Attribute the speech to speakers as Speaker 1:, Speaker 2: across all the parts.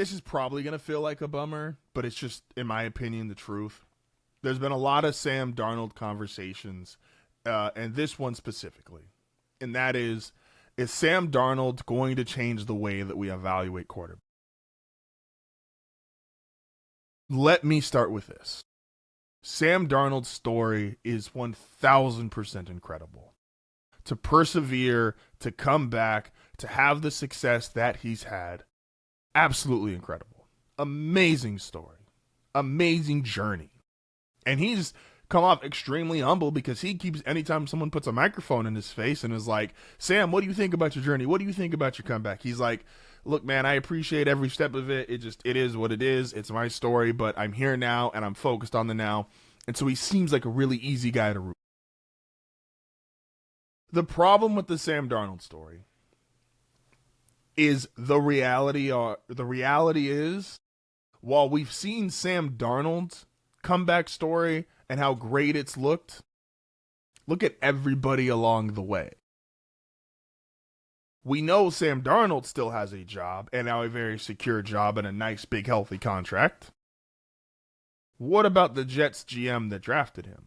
Speaker 1: this is probably going to feel like a bummer, but it's just, in my opinion, the truth. There's been a lot of Sam Darnold conversations, and this one specifically. And that is Sam Darnold going to change the way that we evaluate quarterbacks? Let me start with this. Sam Darnold's story is 1,000% incredible. To persevere, to come back, to have the success that he's had, absolutely incredible. Amazing story. Amazing journey. And he's come off extremely humble because he keeps, anytime someone puts a microphone in his face and is like, Sam, what do you think about your journey? What do you think about your comeback? He's like, look, man, I appreciate every step of it. It is what it is. It's my story, but I'm here now and I'm focused on the now. And so he seems like a really easy guy to root. The problem with the Sam Darnold story is the reality is, while we've seen Sam Darnold's comeback story and how great it's looked, look at everybody along the way. We know Sam Darnold still has a job, and now a very secure job and a nice, big, healthy contract. What about the Jets GM that drafted him?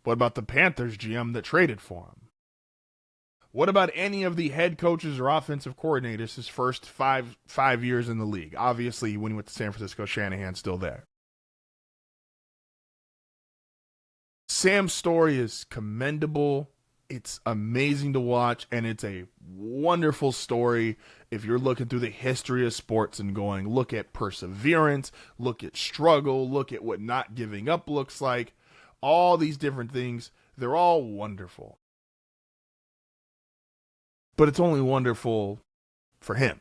Speaker 1: What about the Panthers GM that traded for him? What about any of the head coaches or offensive coordinators his first five years in the league? Obviously, when he went to San Francisco, Shanahan's still there. Sam's story is commendable. It's amazing to watch, and it's a wonderful story if you're looking through the history of sports and going, look at perseverance, look at struggle, look at what not giving up looks like. All these different things, they're all wonderful. But it's only wonderful for him.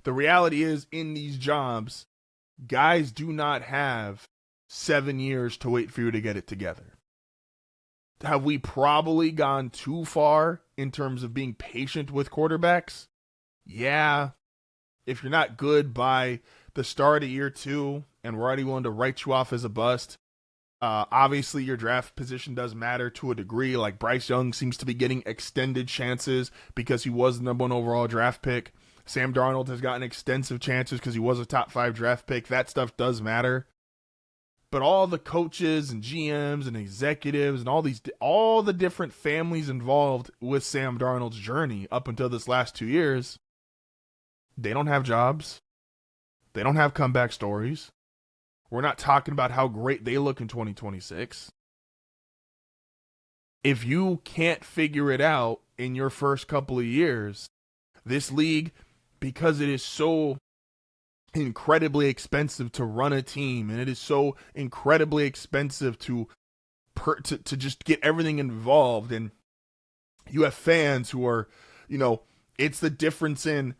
Speaker 1: The reality is, in these jobs, guys do not have 7 years to wait for you to get it together. Have we probably gone too far in terms of being patient with quarterbacks? Yeah. If you're not good by the start of year 2 and we're already willing to write you off as a bust, obviously your draft position does matter to a degree. Like Bryce Young seems to be getting extended chances because he was the number 1 overall draft pick. Sam Darnold has gotten extensive chances because he was a top 5 draft pick. That stuff does matter. But all the coaches and GMs and executives and all the different families involved with Sam Darnold's journey up until this last 2 years, they don't have jobs. They don't have comeback stories. We're not talking about how great they look in 2026. If you can't figure it out in your first couple of years, this league, because it is so incredibly expensive to run a team, and it is so incredibly expensive to just get everything involved, and you have fans who are, it's the difference in,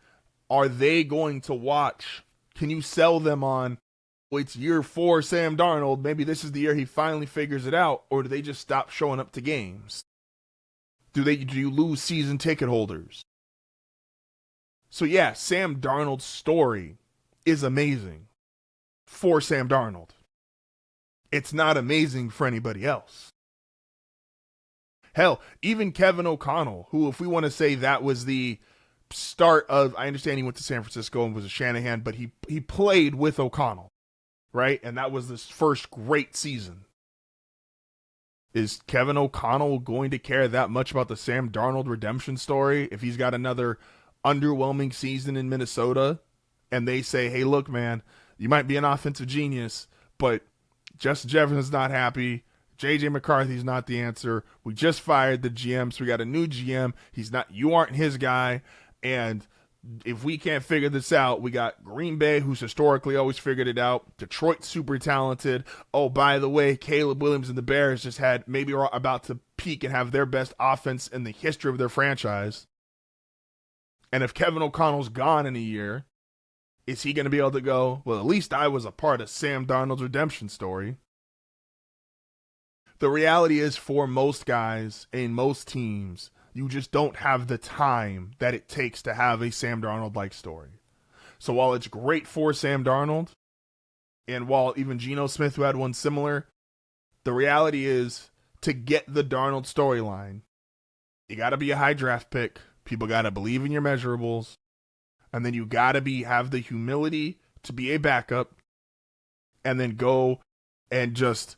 Speaker 1: are they going to watch? Can you sell them on, well, it's year 4 Sam Darnold, maybe this is the year he finally figures it out, or do they just stop showing up to games? Do you lose season ticket holders? So yeah, Sam Darnold's story is amazing for Sam Darnold. It's not amazing for anybody else. Hell, even Kevin O'Connell, who, if we want to say that was the start of, I understand he went to San Francisco and was a Shanahan, but he played with O'Connell, right? And that was his first great season. Is Kevin O'Connell going to care that much about the Sam Darnold redemption story if he's got another underwhelming season in Minnesota? And they say, hey, look, man, you might be an offensive genius, but Justin Jefferson's not happy. J.J. McCarthy's not the answer. We just fired the GM, so we got a new GM. You aren't his guy. And if we can't figure this out, we got Green Bay, who's historically always figured it out. Detroit's super talented. Oh, by the way, Caleb Williams and the Bears just maybe are about to peak and have their best offense in the history of their franchise. And if Kevin O'Connell's gone in a year, is he going to be able to go, well, at least I was a part of Sam Darnold's redemption story? The reality is, for most guys in most teams, you just don't have the time that it takes to have a Sam Darnold-like story. So while it's great for Sam Darnold, and while even Geno Smith, who had one similar, the reality is, to get the Darnold storyline, you got to be a high draft pick. People got to believe in your measurables. And then you got to have the humility to be a backup and then go and just,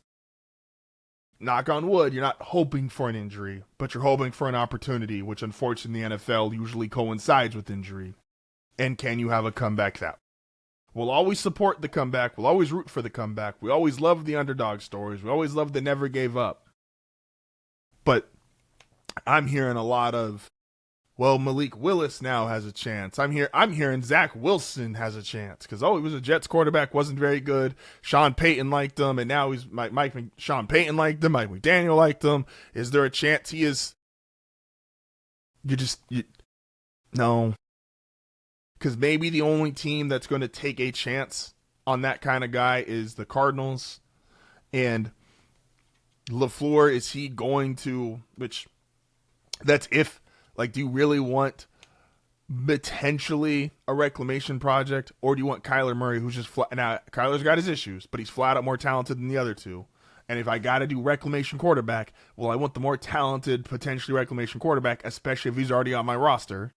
Speaker 1: knock on wood, you're not hoping for an injury, but you're hoping for an opportunity, which unfortunately in the NFL usually coincides with injury. And can you have a comeback that? We'll always support the comeback. We'll always root for the comeback. We always love the underdog stories. We always love the never gave up. But I'm hearing a lot of, well, Malik Willis now has a chance. I'm hearing Zach Wilson has a chance because, he was a Jets quarterback, wasn't very good. Sean Payton liked him, and now he's Sean Payton liked him. Mike McDaniel liked him. Is there a chance he is? No. Because maybe the only team that's going to take a chance on that kind of guy is the Cardinals. And LaFleur, is he going to, which that's if, do you really want potentially a reclamation project, or do you want Kyler Murray, who's just flat? Now, Kyler's got his issues, but he's flat out more talented than the other two. And if I got to do reclamation quarterback, well, I want the more talented, potentially reclamation quarterback, especially if he's already on my roster.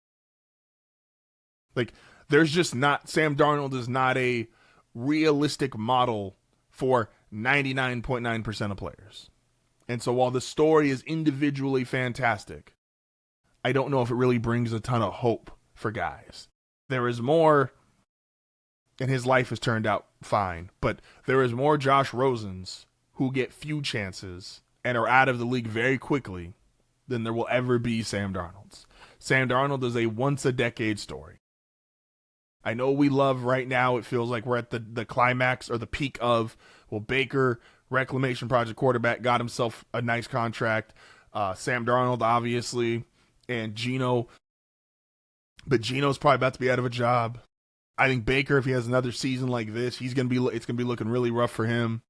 Speaker 1: There's just not, Sam Darnold is not a realistic model for 99.9% of players. And so while the story is individually fantastic, I don't know if it really brings a ton of hope for guys. There is more, and his life has turned out fine, but there is more Josh Rosens who get few chances and are out of the league very quickly than there will ever be Sam Darnolds. Sam Darnold is a once-a-decade story. I know we love right now, it feels like we're at the climax or the peak of, Baker, reclamation project quarterback, got himself a nice contract. Sam Darnold, obviously, and Geno. But Geno's probably about to be out of a job. I think Baker, if he has another season like this, it's going to be looking really rough for him.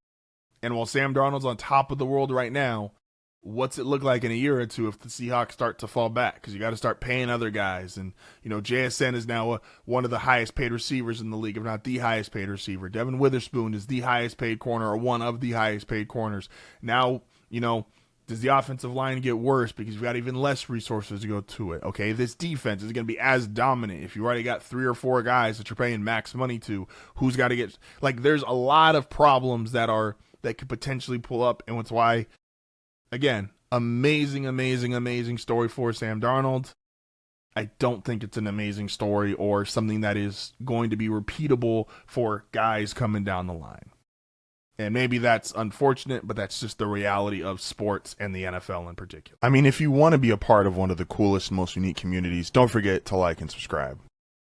Speaker 1: And while Sam Darnold's on top of the world right now, what's it look like in a year or two if the Seahawks start to fall back? Because you got to start paying other guys. And, JSN is now one of the highest paid receivers in the league, if not the highest paid receiver. Devin Witherspoon is the highest paid corner, or one of the highest paid corners. Now, does the offensive line get worse because you've got even less resources to go to it? Okay, this defense is going to be as dominant. If you already got 3 or 4 guys that you're paying max money to, who's got to get, there's a lot of problems that could potentially pull up. And that's why, again, amazing, amazing, amazing story for Sam Darnold. I don't think it's an amazing story or something that is going to be repeatable for guys coming down the line. And maybe that's unfortunate, but that's just the reality of sports and the NFL in particular. I mean, if you want to be a part of one of the coolest, most unique communities, don't forget to like and subscribe.